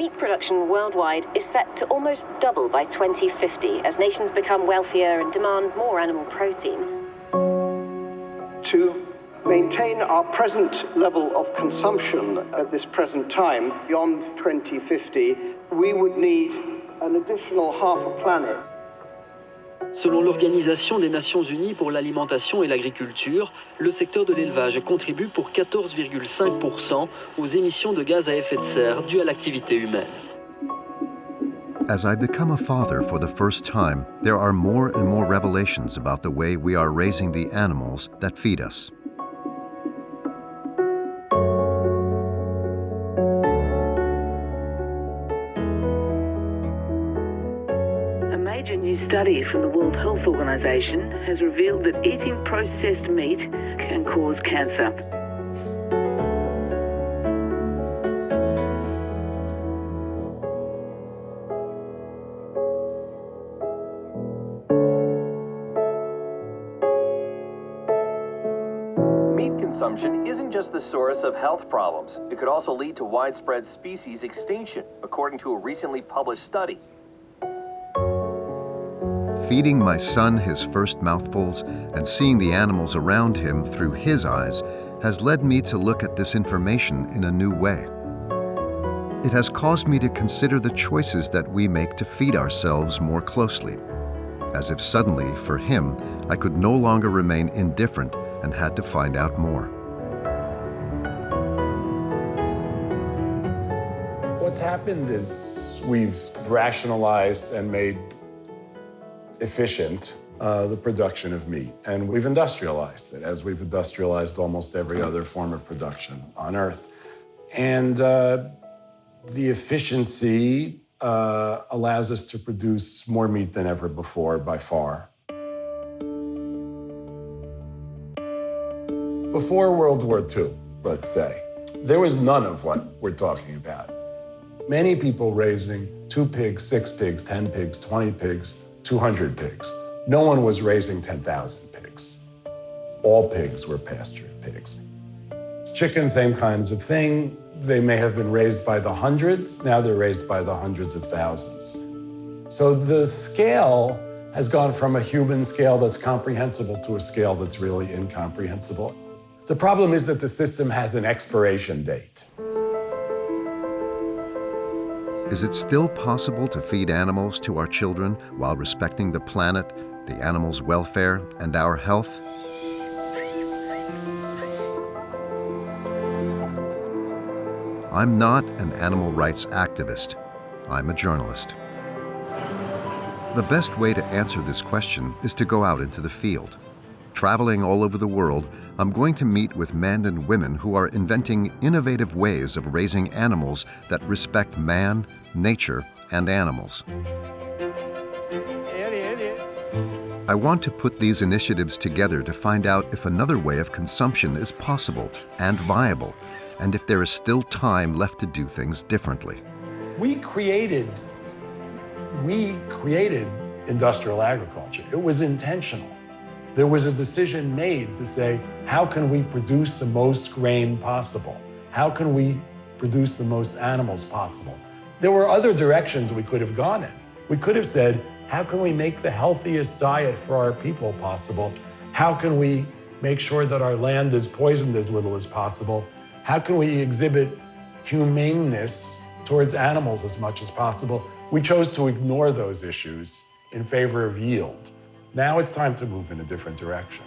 meat production worldwide is set to almost double by 2050 as nations become wealthier and demand more animal protein. To maintain our present level of consumption at this present time, beyond 2050, we would need an additional half a planet. Selon l'Organisation des Nations Unies pour l'alimentation et l'agriculture, le secteur de l'élevage contribue pour 14,5% aux émissions de gaz à effet de serre dues à l'activité humaine. As I become a father for the first time, there are more and more revelations about the way we are raising the animals that feed us. A new study from the World Health Organization has revealed that eating processed meat can cause cancer. Meat consumption isn't just the source of health problems. It could also lead to widespread species extinction, according to a recently published study. Feeding my son his first mouthfuls and seeing the animals around him through his eyes has led me to look at this information in a new way. It has caused me to consider the choices that we make to feed ourselves more closely, as if suddenly, for him, I could no longer remain indifferent and had to find out more. What's happened is we've rationalized and made efficient the production of meat. And we've industrialized it, as we've industrialized almost every other form of production on Earth. And the efficiency allows us to produce more meat than ever before, by far. Before World War II, let's say, there was none of what we're talking about. Many people raising 2 pigs, 6 pigs, 10 pigs, 20 pigs, 200 pigs. No one was raising 10,000 pigs. All pigs were pastured pigs. Chickens, same kinds of thing. They may have been raised by the hundreds. Now they're raised by the hundreds of thousands. So the scale has gone from a human scale that's comprehensible to a scale that's really incomprehensible. The problem is that the system has an expiration date. Is it still possible to feed animals to our children while respecting the planet, the animals' welfare, and our health? I'm not an animal rights activist. I'm a journalist. The best way to answer this question is to go out into the field. Traveling all over the world, I'm going to meet with men and women who are inventing innovative ways of raising animals that respect man, nature, and animals. I want to put these initiatives together to find out if another way of consumption is possible and viable, and if there is still time left to do things differently. We created industrial agriculture. It was intentional. There was a decision made to say, how can we produce the most grain possible? How can we produce the most animals possible? There were other directions we could have gone in. We could have said, how can we make the healthiest diet for our people possible? How can we make sure that our land is poisoned as little as possible? How can we exhibit humaneness towards animals as much as possible? We chose to ignore those issues in favor of yield. Now it's time to move in a different direction.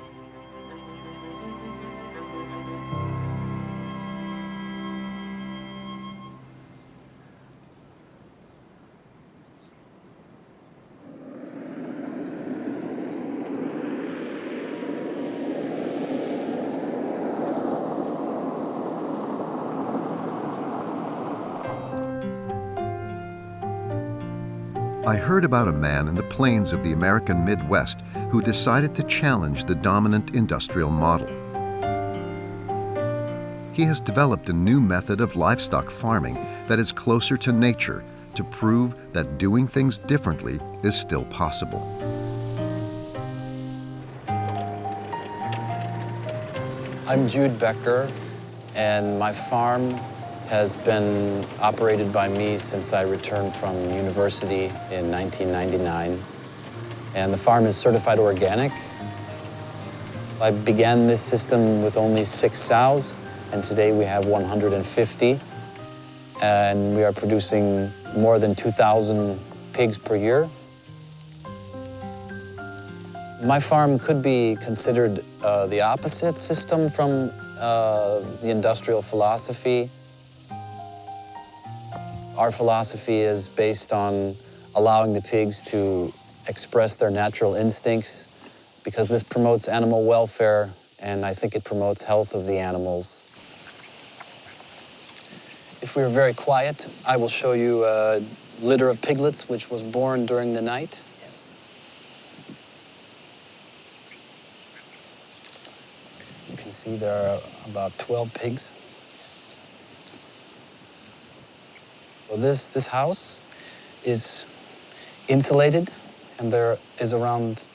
I heard about a man in the plains of the American Midwest who decided to challenge the dominant industrial model. He has developed a new method of livestock farming that is closer to nature to prove that doing things differently is still possible. I'm Jude Becker, and my farm has been operated by me since I returned from university in 1999. And the farm is certified organic. I began this system with only 6 sows, and today we have 150. And we are producing more than 2,000 pigs per year. My farm could be considered the opposite system from the industrial philosophy. Our philosophy is based on allowing the pigs to express their natural instincts because this promotes animal welfare, and I think it promotes health of the animals. If we were very quiet, I will show you a litter of piglets which was born during the night. You can see there are about 12 pigs. So this house is insulated, and there is around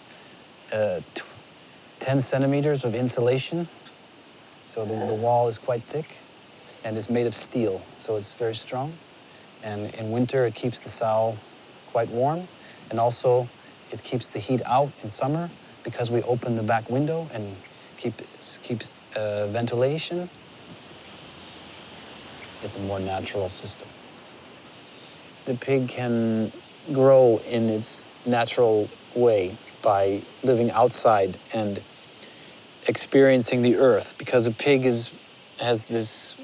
10 centimeters of insulation. So the wall is quite thick, and it's made of steel, so it's very strong. And in winter, it keeps the sow quite warm, and also it keeps the heat out in summer because we open the back window and keep ventilation. It's a more natural system. The pig can grow in its natural way by living outside and experiencing the earth, because a pig has this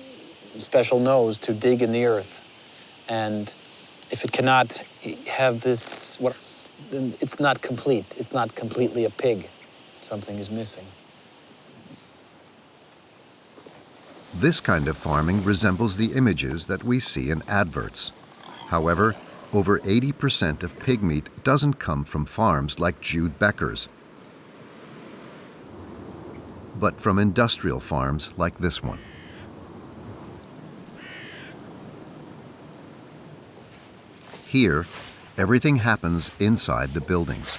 special nose to dig in the earth. And if it cannot have this, then it's not complete. It's not completely a pig. Something is missing. This kind of farming resembles the images that we see in adverts. However, over 80% of pig meat doesn't come from farms like Jude Becker's, but from industrial farms like this one. Here, everything happens inside the buildings.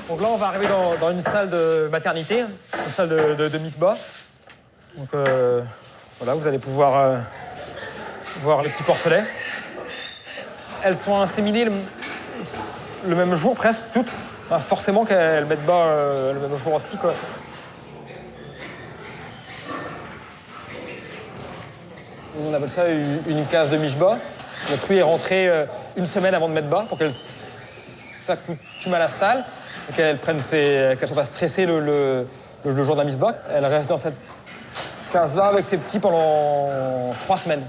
Donc là, on va arriver dans une salle de maternité, une salle de mise bas. Donc voilà, vous allez pouvoir voir les petits porcelets. Elles sont inséminées le même jour, presque toutes. Bah, forcément qu'elles mettent bas le même jour aussi, quoi. On appelle ça une case de miche-bas. La truie est rentrée une semaine avant de mettre bas pour qu'elle s'accoutume à la salle et qu'elle ne soit pas stressée le jour de la mise bas. Elle reste dans cette case-là avec ses petits pendant 3 semaines.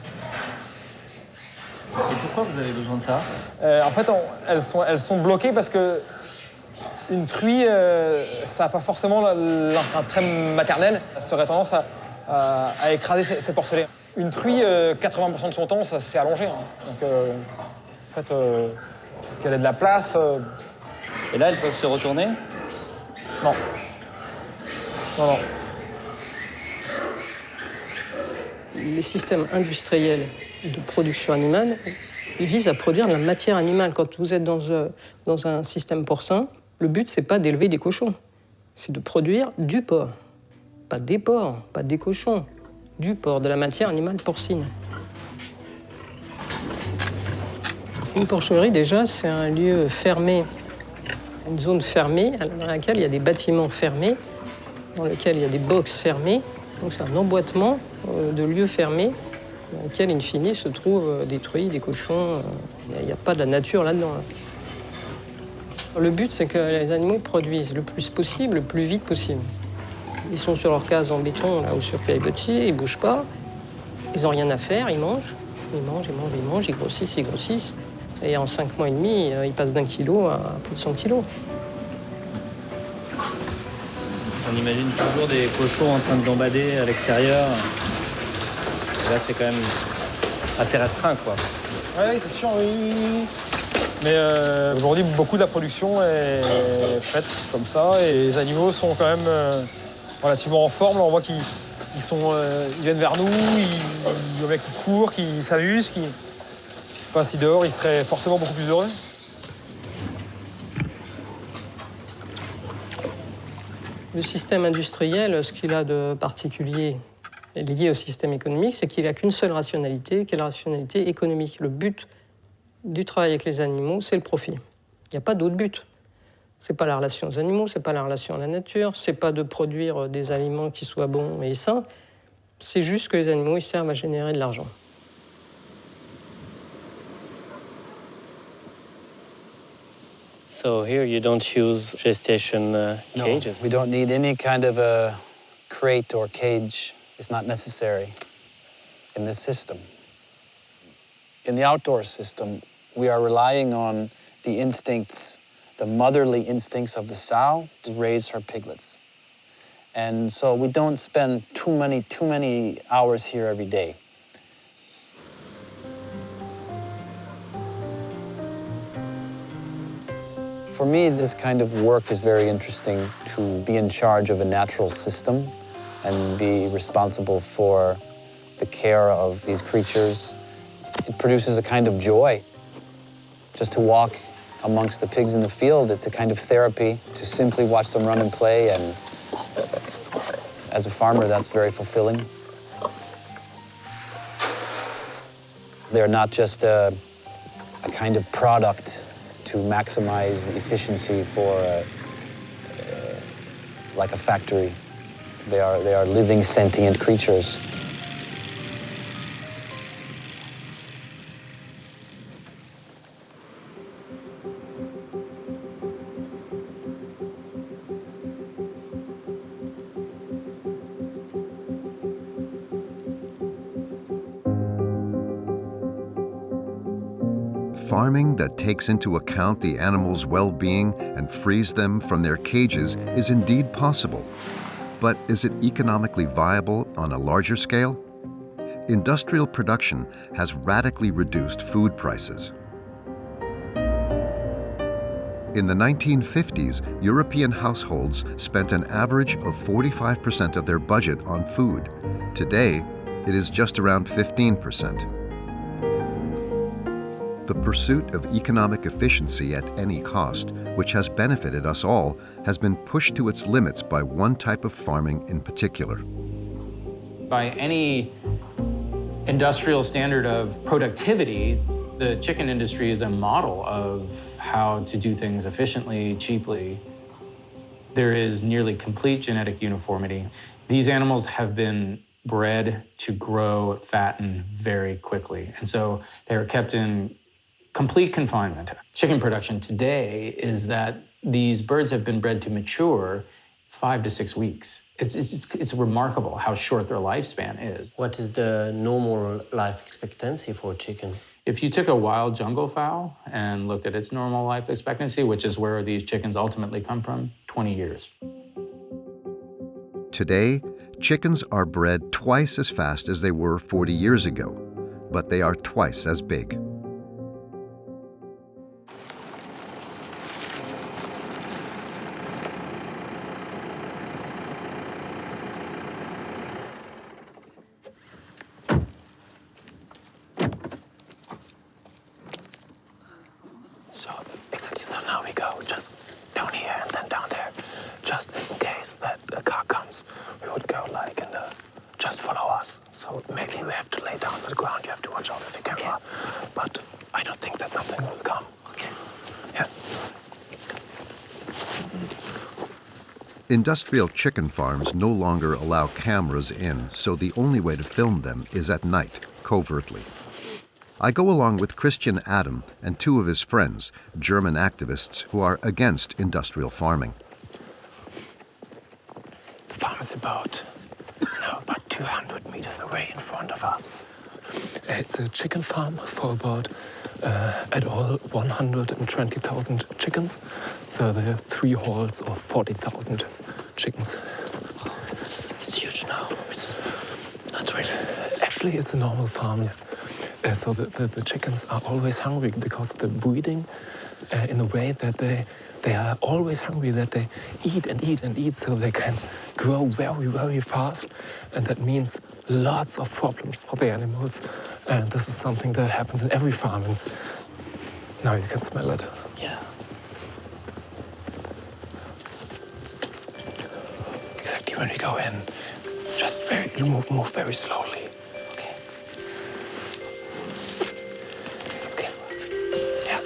Et pourquoi vous avez besoin de ça? En fait, elles sont bloquées parce que une truie, ça n'a pas forcément l'instinct très maternel. Ça aurait tendance à écraser ses porcelets. Une truie, 80% de son temps, ça s'est allongé. Hein. Donc, en fait, qu'elle ait de la place. Et là, elles peuvent se retourner? Non. Non. Les systèmes industriels de production animale, ils visent à produire de la matière animale. Quand vous êtes dans un système porcin, le but, c'est pas d'élever des cochons. C'est de produire du porc. Pas des porcs, pas des cochons. Du porc, de la matière animale porcine. Une porcherie, déjà, c'est un lieu fermé, une zone fermée dans laquelle il y a des bâtiments fermés, dans lequel il y a des boxes fermées. Donc c'est un emboîtement de lieux fermés dans lequel, in fine, se trouvent des truies, des cochons. Il n'y a pas de la nature là-dedans. Le but, c'est que les animaux produisent le plus possible, le plus vite possible. Ils sont sur leur case en béton, là, ou sur pied-bottier, ils ne bougent pas. Ils n'ont rien à faire, ils mangent. Ils grossissent. Et en 5 mois et demi, ils passent d'1 kilo à plus de 100 kilos. On imagine toujours des cochons en train de gambader à l'extérieur. Là, c'est quand même assez restreint, quoi. Oui, c'est sûr, oui. Mais aujourd'hui, beaucoup de la production est faite comme ça. Et les animaux sont quand même relativement en forme. Là, on voit qu'ils viennent vers nous, il y en a qui courent, qui s'amusent, qui... Je sais pas si dehors, ils seraient forcément beaucoup plus heureux. Le système industriel, ce qu'il a de particulier, lié au système économique, c'est qu'il n'a qu'une seule rationalité, qui est la rationalité économique. Le but du travail avec les animaux, c'est le profit. Il n'y a pas d'autre but. Ce n'est pas la relation aux animaux, ce n'est pas la relation à la nature, ce n'est pas de produire des aliments qui soient bons et sains, c'est juste que les animaux ils servent à générer de l'argent. So here you don't use gestation cages? No, we don't need any kind of a crate or cage. It's not necessary in this system. In the outdoor system, we are relying on the instincts, the motherly instincts of the sow to raise her piglets. And so we don't spend too many hours here every day. For me, this kind of work is very interesting, to be in charge of a natural system and be responsible for the care of these creatures. It produces a kind of joy. Just to walk amongst the pigs in the field, it's a kind of therapy to simply watch them run and play, and as a farmer, that's very fulfilling. They're not just a kind of product to maximize the efficiency for like a factory. They are living, sentient creatures. Farming that takes into account the animals' well-being and frees them from their cages is indeed possible. But is it economically viable on a larger scale? Industrial production has radically reduced food prices. In the 1950s, European households spent an average of 45% of their budget on food. Today, it is just around 15%. The pursuit of economic efficiency at any cost, which has benefited us all, has been pushed to its limits by one type of farming in particular. By any industrial standard of productivity, the chicken industry is a model of how to do things efficiently, cheaply. There is nearly complete genetic uniformity. These animals have been bred to grow, fatten very quickly. And so they are kept in complete confinement. Chicken production today is that these birds have been bred to mature 5 to 6 weeks. It's remarkable how short their lifespan is. What is the normal life expectancy for a chicken? If you took a wild jungle fowl and looked at its normal life expectancy, which is where these chickens ultimately come from, 20 years. Today, chickens are bred twice as fast as they were 40 years ago, but they are twice as big. So now we go just down here and then down there, just in case that a car comes. We would go like in the, just follow us. So maybe we have to lay down on the ground. You have to watch out with the camera. Okay. But I don't think that something will come. Okay. Yeah. Industrial chicken farms no longer allow cameras in, so the only way to film them is at night, covertly. I go along with Christian Adam and 2 of his friends, German activists who are against industrial farming. The farm is about 200 meters away in front of us. It's a chicken farm for about, at all, 120,000 chickens. So there are 3 halls of 40,000 chickens. It's huge now. It's not really. Actually, it's a normal farm. So the chickens are always hungry because of the breeding, in a way that they are always hungry, that they eat and eat and eat so they can grow very, very fast. And that means lots of problems for the animals. And this is something that happens in every farm. And now you can smell it. Yeah. Exactly when we go in, just Just move very slowly. Okay. Okay. Yeah.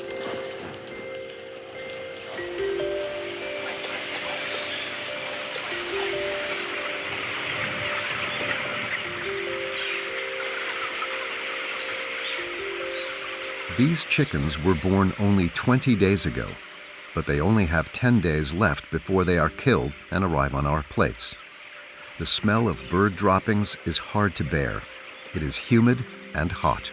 These chickens were born only 20 days ago, but they only have 10 days left before they are killed and arrive on our plates. The smell of bird droppings is hard to bear. It is humid and hot.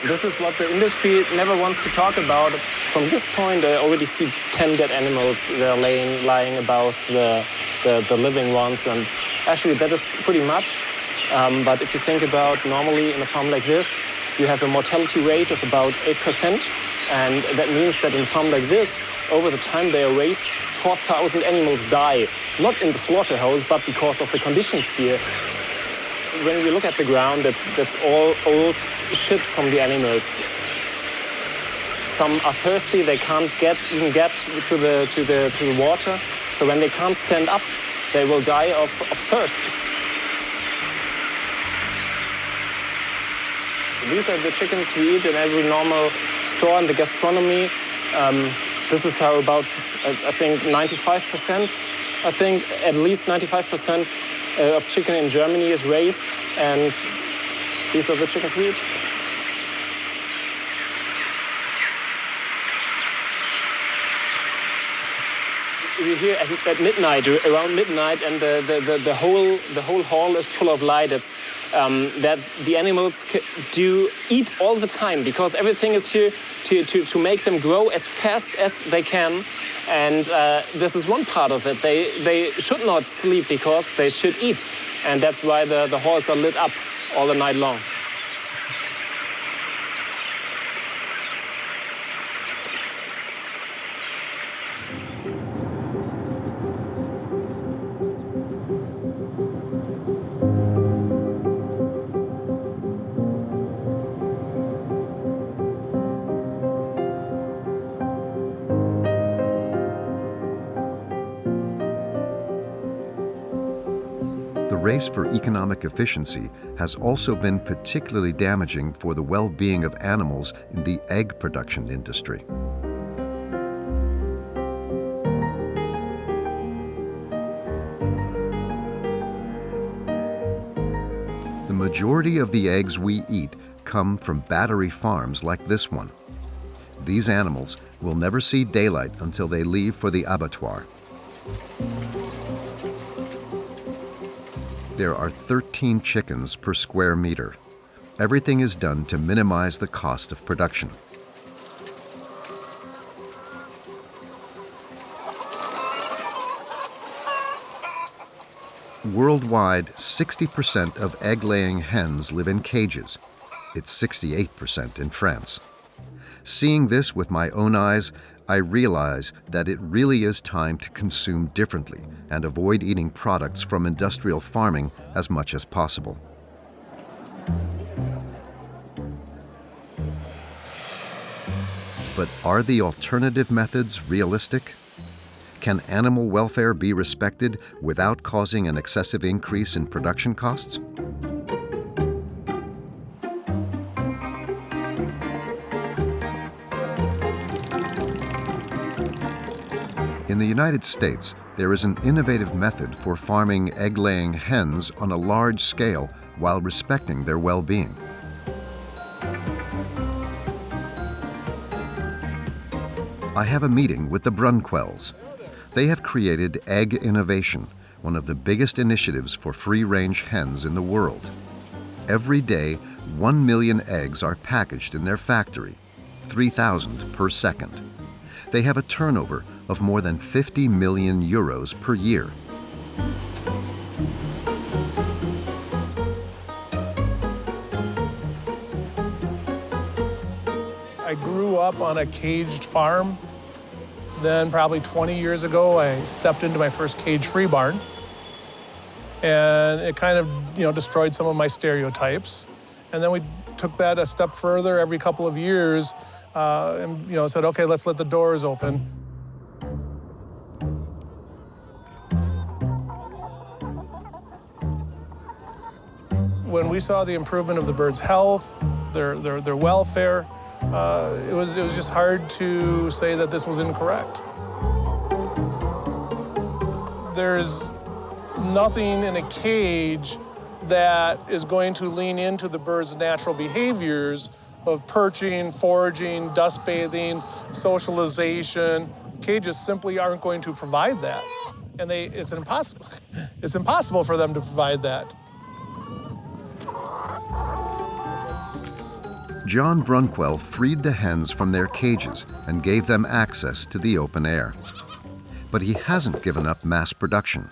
This is what the industry never wants to talk about. From this point, I already see 10 dead animals. They're lying about the living ones, and actually that is pretty much. But if you think about normally in a farm like this, you have a mortality rate of about 8%, and that means that in a farm like this, over the time they are raised, 4,000 animals die, not in the slaughterhouse, but because of the conditions here. When we look at the ground, that's all old shit from the animals. Some are thirsty; they can't even get to the water. So when they can't stand up, they will die of thirst. These are the chickens we eat in every normal store in the gastronomy. This is how about, I think, 95%. I think at least 95% of chicken in Germany is raised, and these are the chickens we eat. We're here at midnight, around midnight, and the whole hall is full of light. It's that the animals do eat all the time because everything is here to make them grow as fast as they can. And this is one part of it. They should not sleep because they should eat. And that's why the halls are lit up all the night long. The race for economic efficiency has also been particularly damaging for the well-being of animals in the egg production industry. The majority of the eggs we eat come from battery farms like this one. These animals will never see daylight until they leave for the abattoir. There are 13 chickens per square meter. Everything is done to minimize the cost of production. Worldwide, 60% of egg-laying hens live in cages. It's 68% in France. Seeing this with my own eyes, I realize that it really is time to consume differently and avoid eating products from industrial farming as much as possible. But are the alternative methods realistic? Can animal welfare be respected without causing an excessive increase in production costs? In the United States, there is an innovative method for farming egg-laying hens on a large scale while respecting their well-being. I have a meeting with the Brunquels. They have created Egg Innovation, one of the biggest initiatives for free-range hens in the world. Every day, 1 million eggs are packaged in their factory, 3,000 per second. They have a turnover of more than 50 million euros per year. I grew up on a caged farm. Then probably 20 years ago, I stepped into my first cage-free barn. And it kind of, destroyed some of my stereotypes. And then we took that a step further every couple of years and, said, okay, let's let the doors open. When we saw the improvement of the birds' health, their welfare, it was just hard to say that this was incorrect. There's nothing in a cage that is going to lean into the bird's natural behaviors of perching, foraging, dust bathing, socialization. Cages simply aren't going to provide that. And it's impossible for them to provide that. John Brunquell freed the hens from their cages and gave them access to the open air. But he hasn't given up mass production.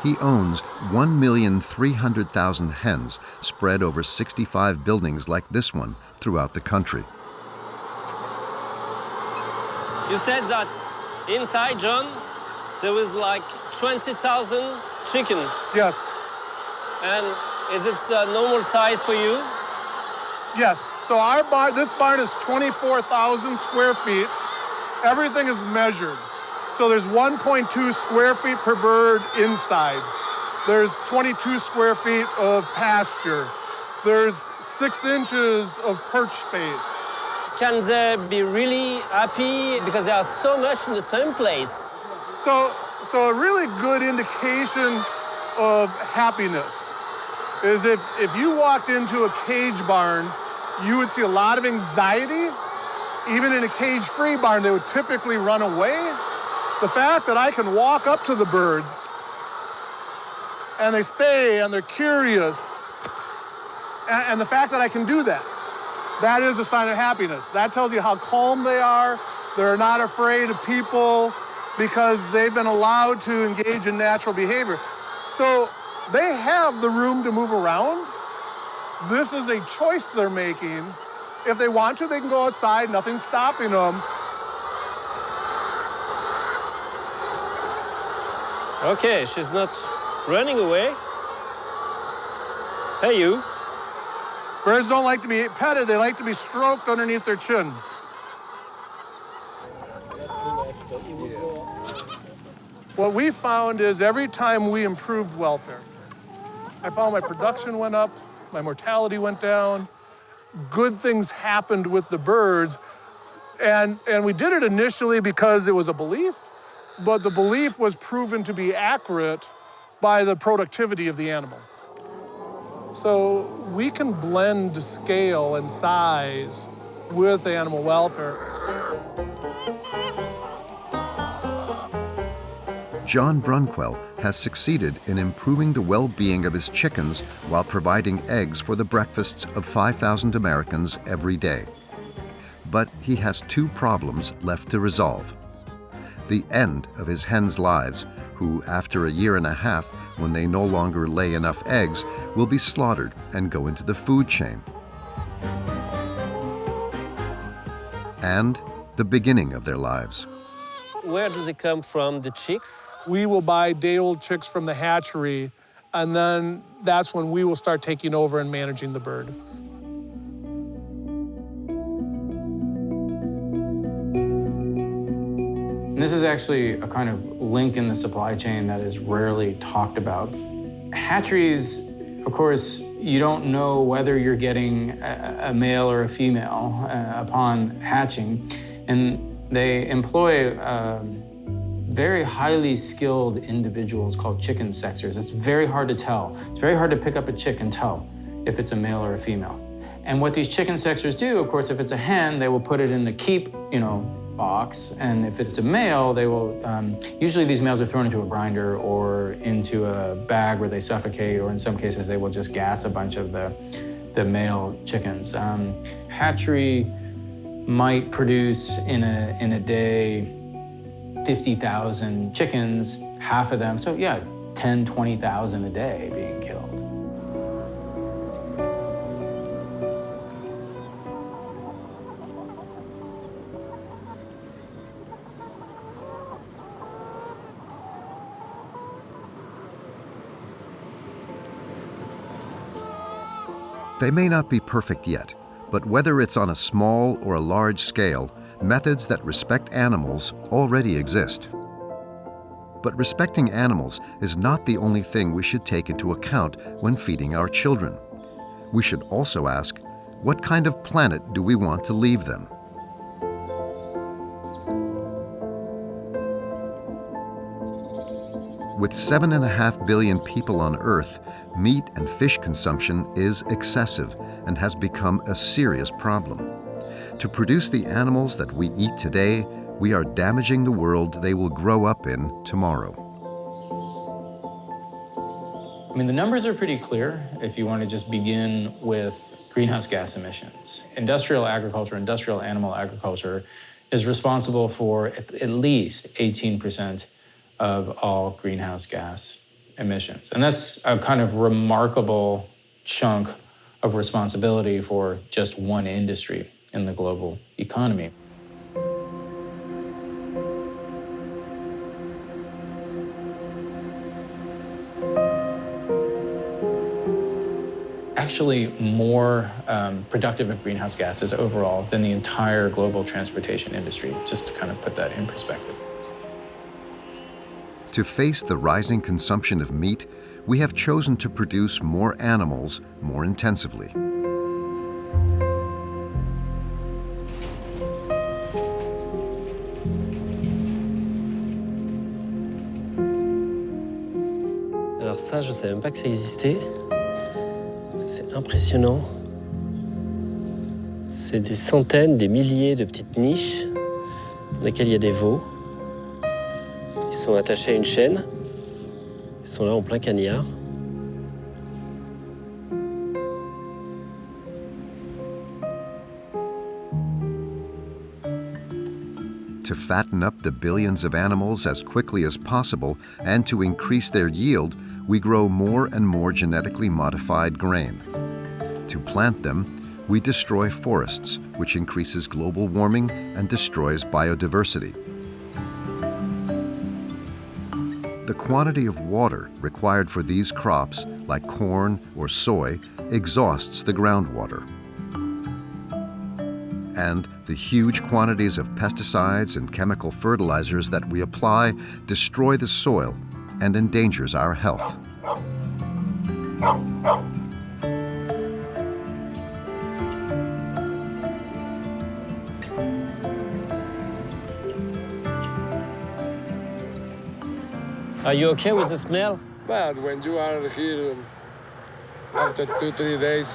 He owns 1,300,000 hens spread over 65 buildings like this one throughout the country. You said that inside, John, there was like 20,000 chicken. Yes. And is it the normal size for you? Yes. So this barn is 24,000 square feet. Everything is measured. So there's 1.2 square feet per bird inside. There's 22 square feet of pasture. There's 6 inches of perch space. Can they be really happy because they are so much in the same place? So a really good indication of happiness is if you walked into a cage barn, you would see a lot of anxiety. Even in a cage-free barn, they would typically run away. The fact that I can walk up to the birds and they stay and they're curious, and the fact that I can do that, that is a sign of happiness. That tells you how calm they are. They're not afraid of people because they've been allowed to engage in natural behavior. So they have the room to move around. This is a choice they're making. If they want to, they can go outside. Nothing's stopping them. Okay, she's not running away. Hey, you. Birds don't like to be petted. They like to be stroked underneath their chin. What we found is every time we improved welfare, I found my production went up, my mortality went down, good things happened with the birds. And we did it initially because it was a belief, but the belief was proven to be accurate by the productivity of the animal. So we can blend scale and size with animal welfare. John Brunquell has succeeded in improving the well-being of his chickens while providing eggs for the breakfasts of 5,000 Americans every day. But he has 2 problems left to resolve. The end of his hens' lives, who, after a year and a half, when they no longer lay enough eggs, will be slaughtered and go into the food chain. And the beginning of their lives. Where do they come from, the chicks? We will buy day-old chicks from the hatchery, and then that's when we will start taking over and managing the bird. And this is actually a kind of link in the supply chain that is rarely talked about. Hatcheries, of course, you don't know whether you're getting a male or a female upon hatching, and they employ very highly skilled individuals called chicken sexers. It's very hard to tell. It's very hard to pick up a chick and tell if it's a male or a female. And what these chicken sexers do, of course, if it's a hen, they will put it in the keep, box, and if it's a male, they will, usually these males are thrown into a grinder or into a bag where they suffocate, or in some cases they will just gas a bunch of the male chickens. Hatchery might produce in a day 50,000 chickens, half of them, so yeah, 10, 20,000 a day being killed. They may not be perfect yet, but whether it's on a small or a large scale, methods that respect animals already exist. But respecting animals is not the only thing we should take into account when feeding our children. We should also ask, what kind of planet do we want to leave them? With 7.5 billion people on Earth, meat and fish consumption is excessive and has become a serious problem. To produce the animals that we eat today, we are damaging the world they will grow up in tomorrow. I mean, the numbers are pretty clear if you want to just begin with greenhouse gas emissions. Industrial agriculture, industrial animal agriculture is responsible for at least 18% of all greenhouse gas emissions. And that's a kind of remarkable chunk of responsibility for just one industry in the global economy. Actually more productive of greenhouse gases overall than the entire global transportation industry, just to kind of put that in perspective. To face the rising consumption of meat, we have chosen to produce more animals more intensively. Alors ça, je ne savais même pas que ça existait. C'est impressionnant. C'est des centaines, des milliers de petites niches dans lesquelles il y a des veaux. Ils sont attachés à une chaîne. Ils sont là en plein cagnard. To fatten up the billions of animals as quickly as possible and to increase their yield, we grow more and more genetically modified grain. To plant them, we destroy forests, which increases global warming and destroys biodiversity. The quantity of water required for these crops, like corn or soy, exhausts the groundwater. And the huge quantities of pesticides and chemical fertilizers that we apply destroy the soil and endangers our health. Are you okay with the smell? But when you are here after 2-3 days,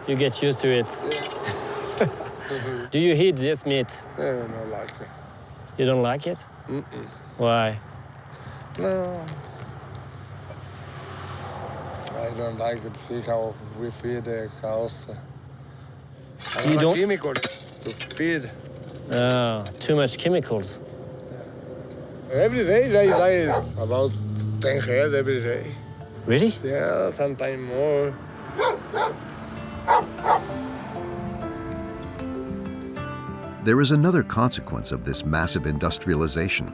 you get used to it. Yeah. Do you eat this meat? I don't like it. You don't like it? Mm-mm. Why? No. I don't like it. See how we feed the cows. You don't? Chemicals to feed. Too much chemicals. Every day they die about 10 heads every day. Really? Yeah, sometimes more. There is another consequence of this massive industrialization.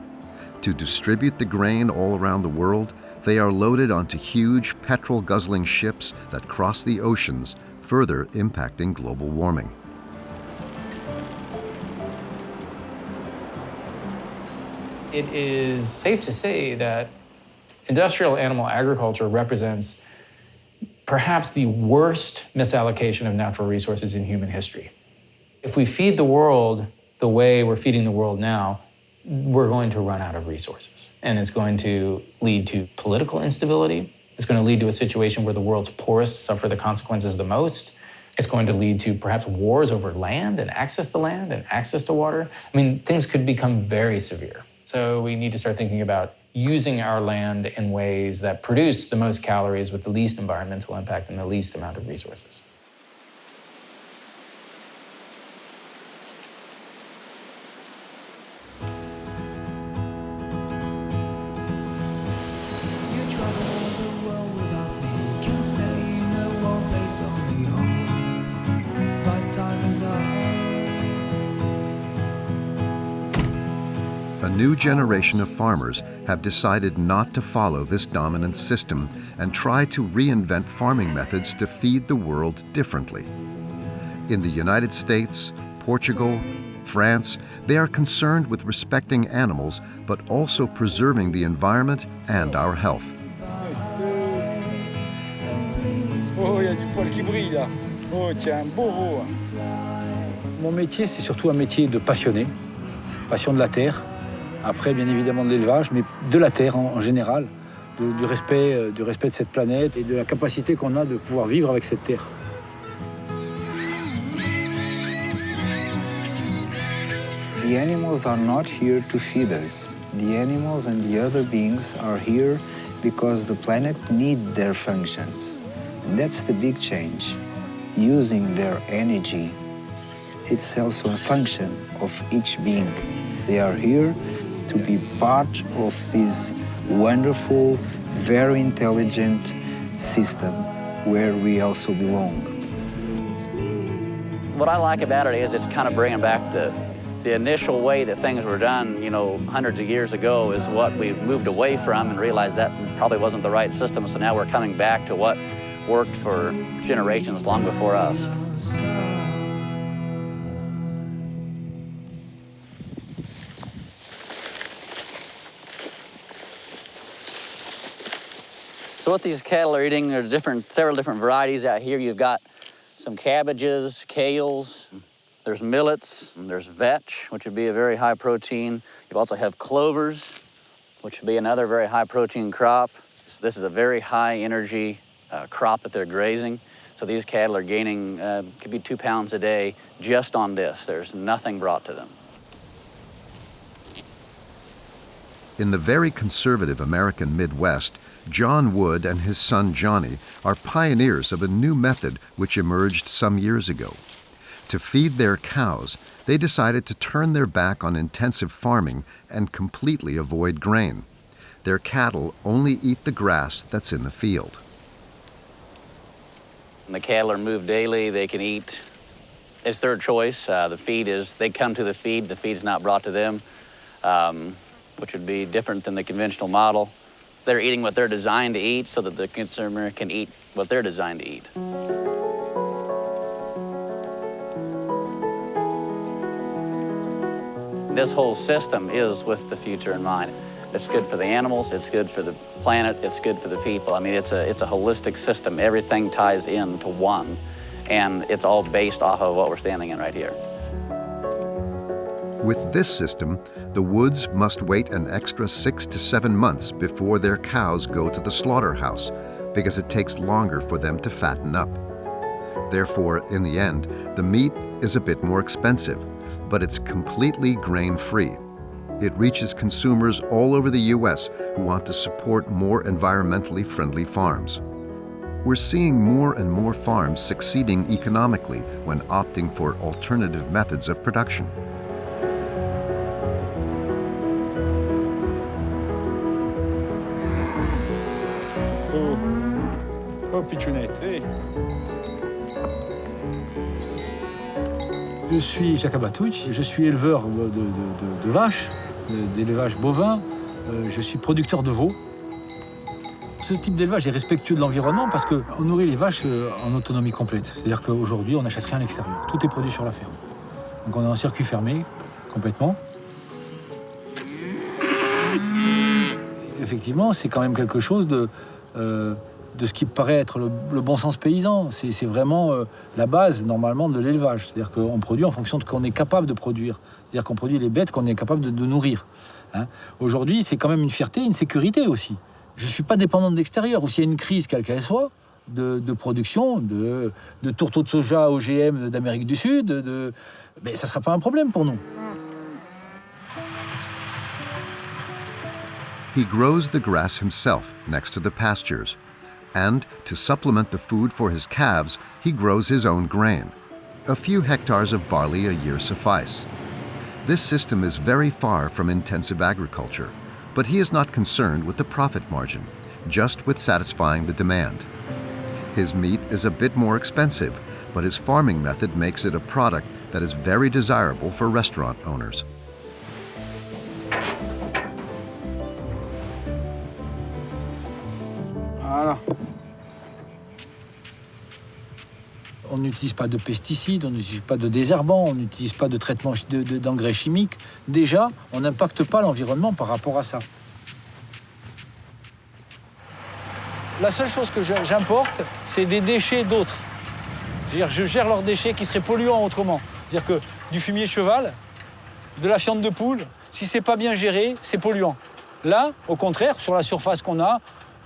To distribute the grain all around the world, they are loaded onto huge petrol-guzzling ships that cross the oceans, further impacting global warming. It is safe to say that industrial animal agriculture represents perhaps the worst misallocation of natural resources in human history. If we feed the world the way we're feeding the world now, we're going to run out of resources. And it's going to lead to political instability. It's going to lead to a situation where the world's poorest suffer the consequences the most. It's going to lead to perhaps wars over land and access to water. I mean, things could become very severe. So we need to start thinking about using our land in ways that produce the most calories with the least environmental impact and the least amount of resources. A new generation of farmers have decided not to follow this dominant system and try to reinvent farming methods to feed the world differently. In the United States, Portugal, France, they are concerned with respecting animals, but also preserving the environment and our health. Oh, il y a du poil qui brille là. Oh, tiens, un beau veau. Mon métier, c'est surtout un métier de passionné, passion de la terre. Après, bien évidemment, de l'élevage, mais de la terre en général, du respect de cette planète et de la capacité qu'on a de pouvoir vivre avec cette terre. The animals are not here to feed us. The animals and the other beings are here because the planet needs their functions. And that's the big change. Using their energy, it's also a function of each being. They are here to be part of this wonderful, very intelligent system where we also belong. What I like about it is it's kind of bringing back the initial way that things were done, you know, hundreds of years ago is what we've moved away from and realized that probably wasn't the right system. So now we're coming back to what worked for generations long before us. So what these cattle are eating, there's several different varieties out here. You've got some cabbages, kales, there's millets, and there's vetch, which would be a very high protein. You also have clovers, which would be another very high protein crop. So this is a very high energy crop that they're grazing. So these cattle are gaining, could be 2 pounds a day just on this. There's nothing brought to them. In the very conservative American Midwest, John Wood and his son Johnny are pioneers of a new method which emerged some years ago. To feed their cows, they decided to turn their back on intensive farming and completely avoid grain. Their cattle only eat the grass that's in the field. When the cattle are moved daily, they can eat. It's their choice. The feed is, they come to the feed's not brought to them, which would be different than the conventional model. They're eating what they're designed to eat so that the consumer can eat what they're designed to eat. This whole system is with the future in mind. It's good for the animals, it's good for the planet, it's good for the people. I mean, it's a holistic system. Everything ties into one, and it's all based off of what we're standing in right here. With this system, the Woods must wait an extra 6 to 7 months before their cows go to the slaughterhouse, because it takes longer for them to fatten up. Therefore, in the end, the meat is a bit more expensive, but it's completely grain-free. It reaches consumers all over the U.S. who want to support more environmentally friendly farms. We're seeing more and more farms succeeding economically when opting for alternative methods of production. Oh, pitchounette, hey. Je suis Jacques Abatouch, je suis éleveur de vaches, d'élevage bovin, je suis producteur de veaux. Ce type d'élevage est respectueux de l'environnement parce qu'on nourrit les vaches en autonomie complète. C'est-à-dire qu'aujourd'hui, on n'achète rien à l'extérieur. Tout est produit sur la ferme. Donc on est en circuit fermé, complètement. Effectivement, c'est quand même quelque chose de ce qui paraît être le bon sens paysan. C'est vraiment la base, normalement, de l'élevage. C'est-à-dire qu'on produit en fonction de ce qu'on est capable de produire. C'est-à-dire qu'on produit les bêtes qu'on est capable de nourrir. Hein. Aujourd'hui, c'est quand même une fierté, une sécurité aussi. Je ne suis pas dépendant de l'extérieur. Ou s'il y a une crise, quelle qu'elle soit, de production, de tourteaux de soja OGM d'Amérique du Sud, mais ça ne sera pas un problème pour nous. He grows the grass himself next to the pastures. And to supplement the food for his calves, he grows his own grain. A few hectares of barley a year suffice. This system is very far from intensive agriculture, but he is not concerned with the profit margin, just with satisfying the demand. His meat is a bit more expensive, but his farming method makes it a product that is very desirable for restaurant owners. Voilà. On n'utilise pas de pesticides, on n'utilise pas de désherbants, on n'utilise pas de traitement d'engrais chimiques. Déjà, on n'impacte pas l'environnement par rapport à ça. La seule chose que j'importe, c'est des déchets d'autres. Je gère leurs déchets qui seraient polluants autrement. C'est-à-dire que du fumier de cheval, de la fiente de poule, si c'est pas bien géré, c'est polluant. Là, au contraire, sur la surface qu'on a,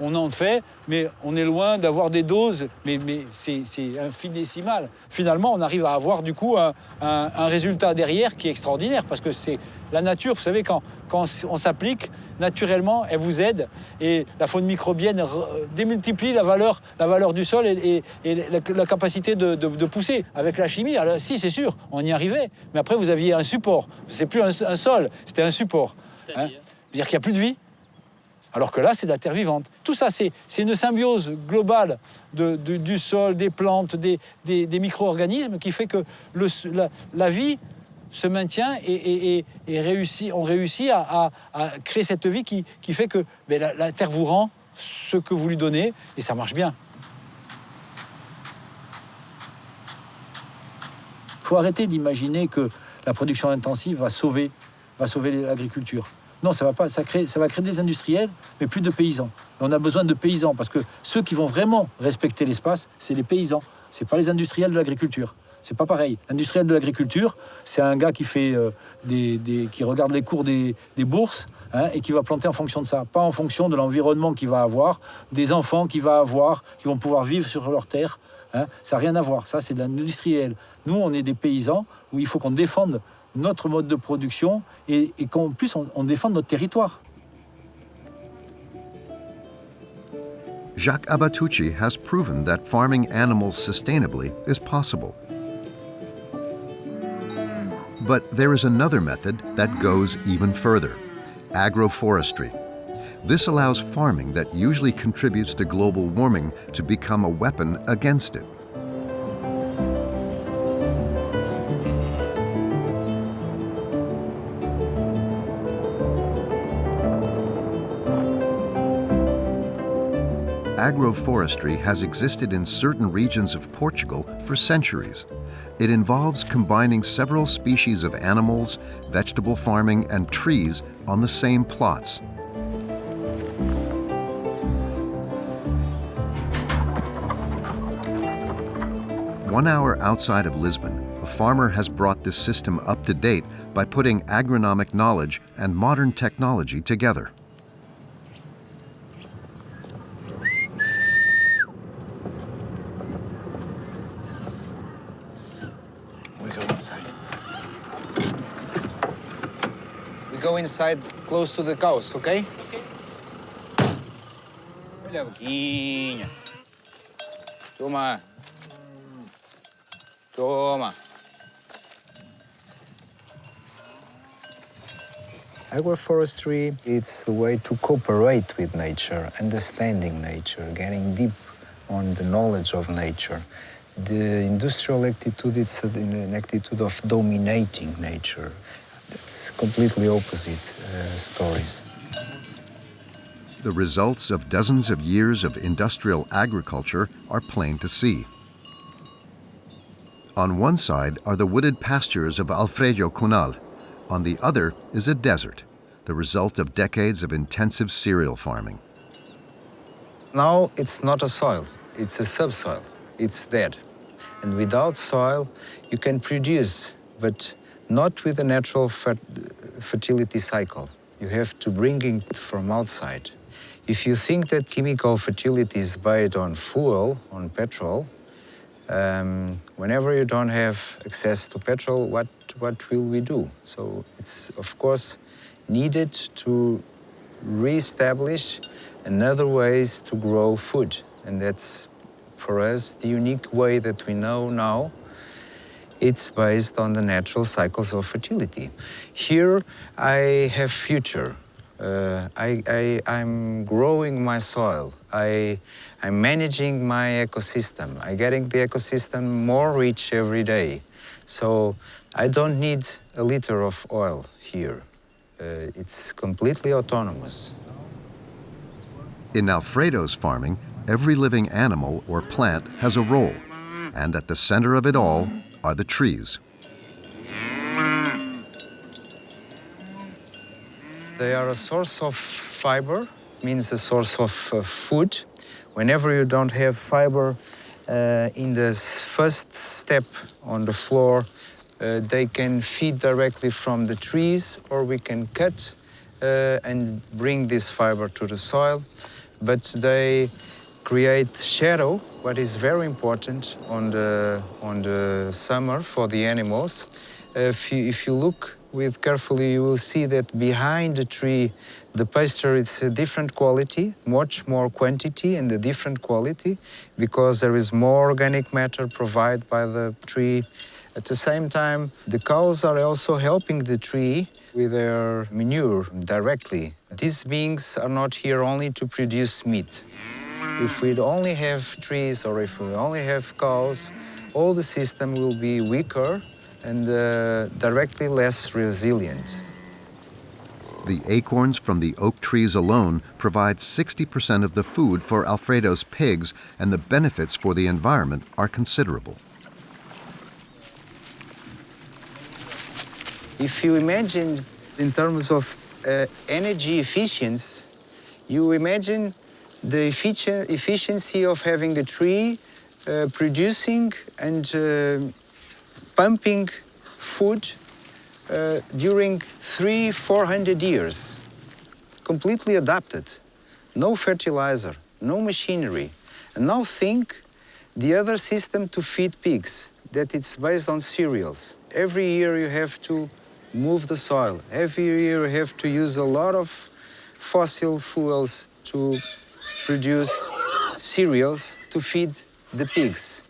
on en fait, mais on est loin d'avoir des doses, mais c'est infidécimal. Finalement, on arrive à avoir du coup un résultat derrière qui est extraordinaire, parce que c'est la nature, vous savez, quand on s'applique, naturellement, elle vous aide, et la faune microbienne démultiplie la valeur du sol et la capacité de pousser. Avec la chimie, alors, si, c'est sûr, on y arrivait, mais après, vous aviez un support. C'est plus un sol, c'était un support. C'est-à-dire qu'il n'y a plus de vie. Alors que là, c'est de la terre vivante. Tout ça, c'est une symbiose globale du sol, des plantes, des micro-organismes qui fait que la vie se maintient et on réussit à créer cette vie qui fait que la terre vous rend ce que vous lui donnez et ça marche bien. Il faut arrêter d'imaginer que la production intensive va sauver l'agriculture. Non, ça va pas. Ça va créer des industriels, mais plus de paysans. Et on a besoin de paysans parce que ceux qui vont vraiment respecter l'espace, c'est les paysans. C'est pas les industriels de l'agriculture. C'est pas pareil. L'industriel de l'agriculture, c'est un gars qui fait qui regarde les cours des bourses et qui va planter en fonction de ça, pas en fonction de l'environnement qu'il va avoir, des enfants qu'il va avoir, qui vont pouvoir vivre sur leur terre. Ça n'a rien à voir. Ça, c'est de l'industriel. Nous, on est des paysans où il faut qu'on défende notre mode de production et qu'en plus on défende notre territoire. Jacques Abatucci has proven that farming animals sustainably is possible. But there is another method that goes even further: agroforestry. This allows farming that usually contributes to global warming to become a weapon against it. Agroforestry has existed in certain regions of Portugal for centuries. It involves combining several species of animals, vegetable farming, and trees on the same plots. One hour outside of Lisbon, a farmer has brought this system up to date by putting agronomic knowledge and modern technology together. Go inside close to the cows, okay? Olha a boquinha. Toma. Toma. Agroforestry, it's the way to cooperate with nature, understanding nature, getting deep on the knowledge of nature. The industrial attitude, it's an attitude of dominating nature. That's completely opposite stories. The results of dozens of years of industrial agriculture are plain to see. On one side are the wooded pastures of Alfredo Cunal. On the other is a desert, the result of decades of intensive cereal farming. Now it's not a soil, it's a subsoil. It's dead. And without soil, you can produce, but not with a natural fertility cycle. You have to bring it from outside. If you think that chemical fertility is based on fuel, on petrol, whenever you don't have access to petrol, what will we do? So it's, of course, needed to re-establish another ways to grow food. And that's, for us, the unique way that we know now. It's based on the natural cycles of fertility. Here, I have future. I'm growing my soil. I'm managing my ecosystem. I'm getting the ecosystem more rich every day. So I don't need a liter of oil here. It's completely autonomous. In Alfredo's farming, Every living animal or plant has a role, and at the center of it all are the trees. They are a source of fiber, means a source of food. Whenever you don't have fiber in the first step on the floor, they can feed directly from the trees, or we can cut and bring this fiber to the soil. But they create shadow, what is very important on the summer for the animals. If you look carefully, you will see that behind the tree, the pasture is a different quality, much more quantity and a different quality, because there is more organic matter provided by the tree. At the same time, the cows are also helping the tree with their manure directly. These beings are not here only to produce meat. If we only have trees or if we only have cows, all the system will be weaker and directly less resilient. The acorns from the oak trees alone provide 60% of the food for Alfredo's pigs, and the benefits for the environment are considerable. If you imagine in terms of energy efficiency, you imagine the efficiency of having a tree producing and pumping food during 300-400 years, completely adapted, no fertilizer, no machinery. And now think the other system to feed pigs, that it's based on cereals. Every year you have to move the soil. Every year you have to use a lot of fossil fuels to produce cereals to feed the pigs.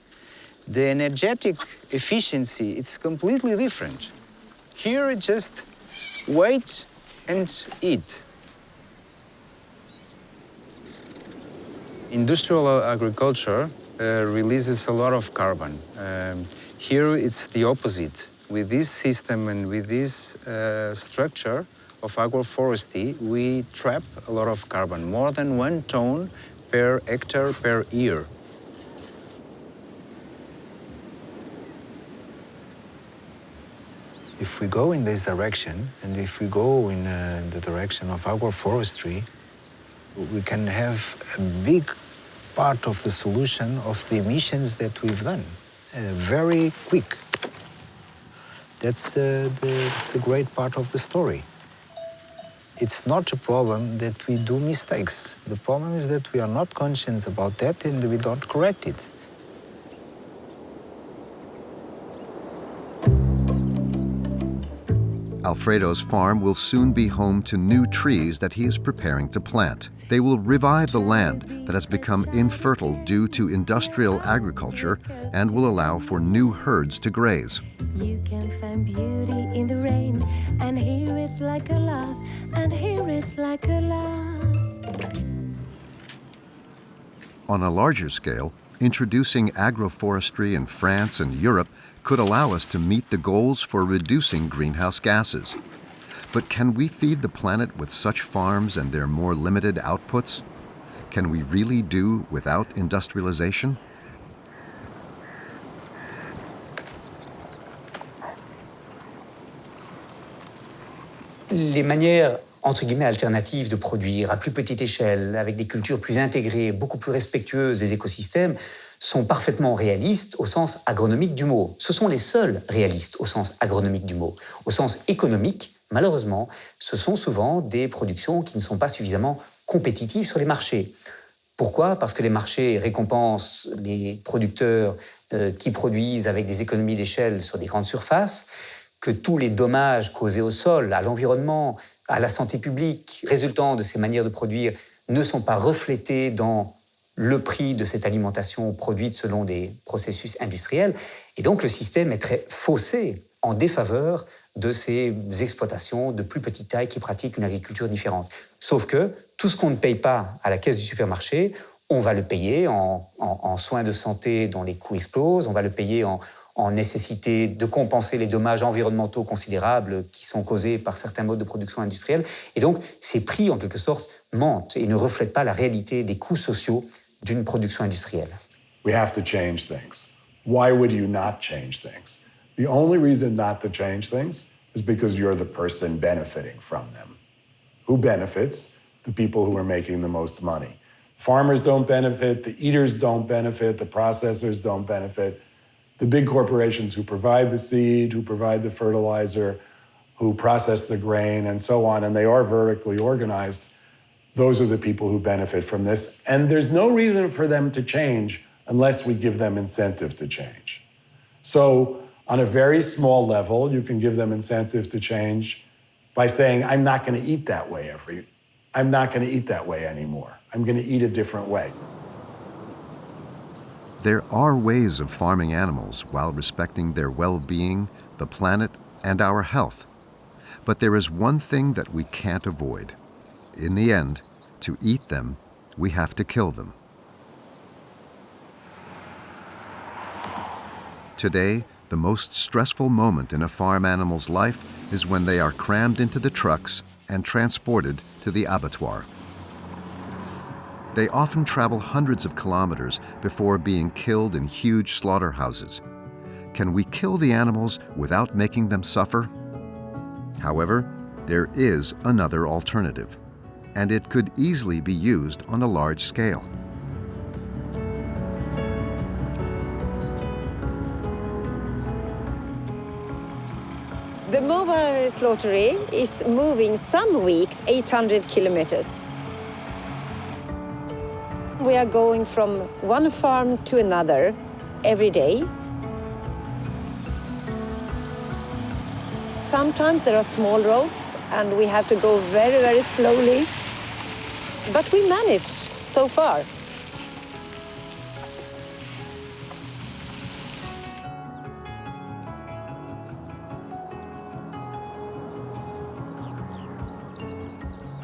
The energetic efficiency, it's completely different. Here, it's just wait and eat. Industrial agriculture releases a lot of carbon. Here, it's the opposite. With this system and with this structure of agroforestry, we trap a lot of carbon, more than 1 ton per hectare per year. If we go in this direction, and if we go in the direction of agroforestry, we can have a big part of the solution of the emissions that we've done, very quick. That's the great part of the story. It's not a problem that we do mistakes. The problem is that we are not conscious about that and we don't correct it. Alfredo's farm will soon be home to new trees that he is preparing to plant. They will revive the land that has become infertile due to industrial agriculture and will allow for new herds to graze. You can find beauty in the rain and hear it like a laugh and hear it like a laugh. On a larger scale, introducing agroforestry in France and Europe could allow us to meet the goals for reducing greenhouse gases. But can we feed the planet with such farms and their more limited outputs? Can we really do without industrialization? Les manières, entre guillemets, alternatives de produire à plus petite échelle, avec des cultures plus intégrées, beaucoup plus respectueuses des écosystèmes, sont parfaitement réalistes au sens agronomique du mot. Ce sont les seuls réalistes au sens agronomique du mot. Au sens économique, malheureusement, ce sont souvent des productions qui ne sont pas suffisamment compétitives sur les marchés. Pourquoi ? Parce que les marchés récompensent les producteurs qui produisent avec des économies d'échelle sur des grandes surfaces, que tous les dommages causés au sol, à l'environnement, à la santé publique, résultant de ces manières de produire, ne sont pas reflétés dans le prix de cette alimentation produite selon des processus industriels. Et donc le système est très faussé en défaveur de ces exploitations de plus petite taille qui pratiquent une agriculture différente. Sauf que tout ce qu'on ne paye pas à la caisse du supermarché, on va le payer en soins de santé dont les coûts explosent, on va le payer en nécessité de compenser les dommages environnementaux considérables qui sont causés par certains modes de production industrielle. Et donc, ces prix, en quelque sorte, mentent et ne reflètent pas la réalité des coûts sociaux d'une production industrielle. We have to change things. Why would you not change things? The only reason not to change things is because you're the person benefiting from them. Who benefits? The people who are making the most money. Farmers don't benefit, the eaters don't benefit, the processors don't benefit. The big corporations who provide the seed, who provide the fertilizer, who process the grain, and so on, and they are vertically organized, those are the people who benefit from this. And there's no reason for them to change unless we give them incentive to change. So on a very small level, you can give them incentive to change by saying, I'm not going to eat that way I'm not going to eat that way anymore. I'm going to eat a different way. There are ways of farming animals while respecting their well-being, the planet, and our health. But there is one thing that we can't avoid. In the end, to eat them, we have to kill them. Today, the most stressful moment in a farm animal's life is when they are crammed into the trucks and transported to the abattoir. They often travel hundreds of kilometers before being killed in huge slaughterhouses. Can we kill the animals without making them suffer? However, there is another alternative, and it could easily be used on a large scale. The mobile slaughtery is moving some weeks 800 kilometers. We are going from one farm to another every day. Sometimes there are small roads and we have to go very, very slowly. But we managed so far.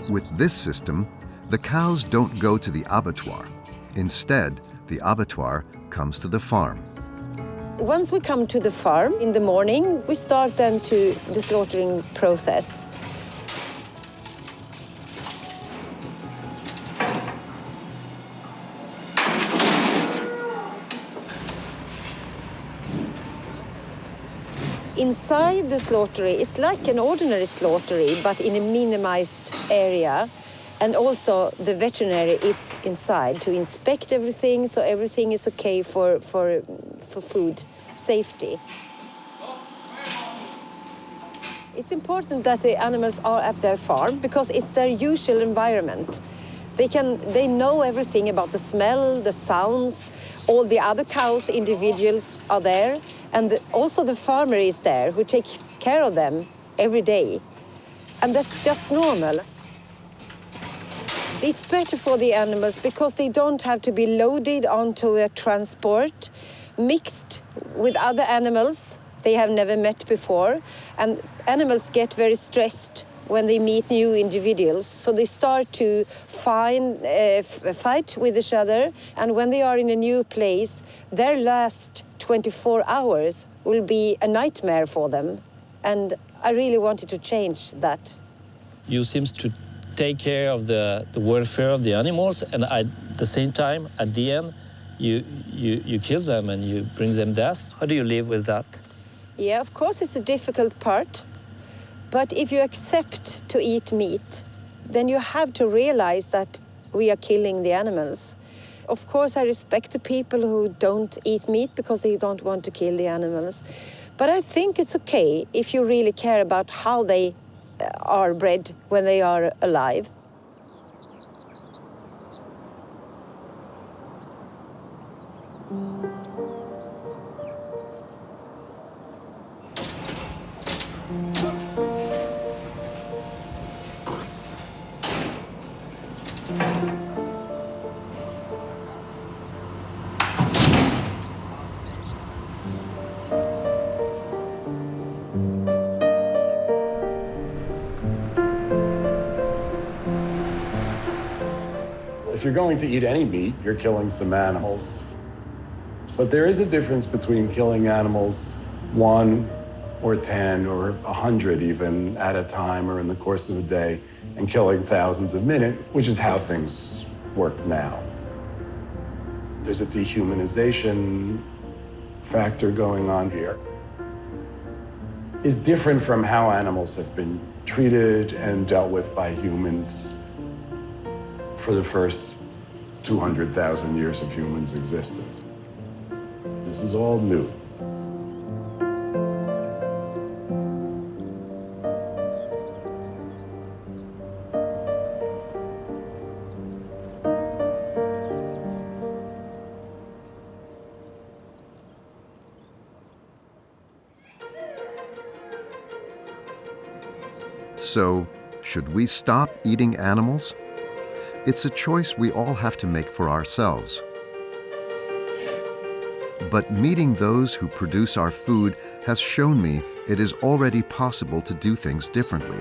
With this system, the cows don't go to the abattoir. Instead, the abattoir comes to the farm. Once we come to the farm in the morning, we start then to the slaughtering process. Inside the slaughtery, it's like an ordinary slaughtery, but in a minimized area. And also the veterinary is inside to inspect everything, so everything is okay for food safety. It's important that the animals are at their farm because it's their usual environment. They know everything about the smell, the sounds, all the other cows, individuals are there, and also the farmer is there who takes care of them every day. And that's just normal. It's better for the animals because they don't have to be loaded onto a transport, mixed with other animals they have never met before. And animals get very stressed when they meet new individuals. So they start to fight with each other. And when they are in a new place, their last 24 hours will be a nightmare for them. And I really wanted to change that. You seem to take care of the welfare of the animals, and at the same time, at the end, you kill them and you bring them death. How do you live with that? Yeah, of course it's a difficult part. But if you accept to eat meat, then you have to realize that we are killing the animals. Of course, I respect the people who don't eat meat because they don't want to kill the animals. But I think it's okay if you really care about how they are bred when they are alive. If you're going to eat any meat, you're killing some animals. But there is a difference between killing animals 1 or 10 or 100 even at a time or in the course of a day, and killing thousands a minute, which is how things work now. There's a dehumanization factor going on here. Is different from how animals have been treated and dealt with by humans for the first 200,000 years of humans' existence. This is all new. So, should we stop eating animals? It's a choice we all have to make for ourselves. But meeting those who produce our food has shown me it is already possible to do things differently.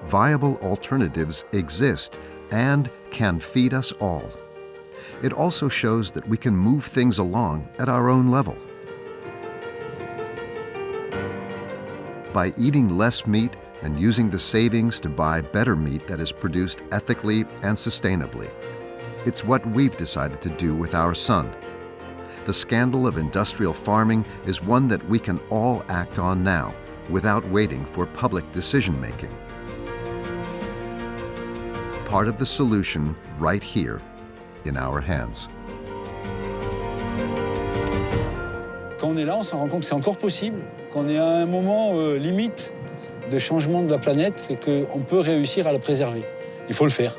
Viable alternatives exist and can feed us all. It also shows that we can move things along at our own level. By eating less meat and using the savings to buy better meat that is produced ethically and sustainably. It's what we've decided to do with our son. The scandal of industrial farming is one that we can all act on now, without waiting for public decision-making. Part of the solution right here, in our hands. Quand on est là, on s'en rend compte que c'est encore possible, qu'on est à un moment limite de changement de la planète et qu'on peut réussir à la préserver. Il faut le faire.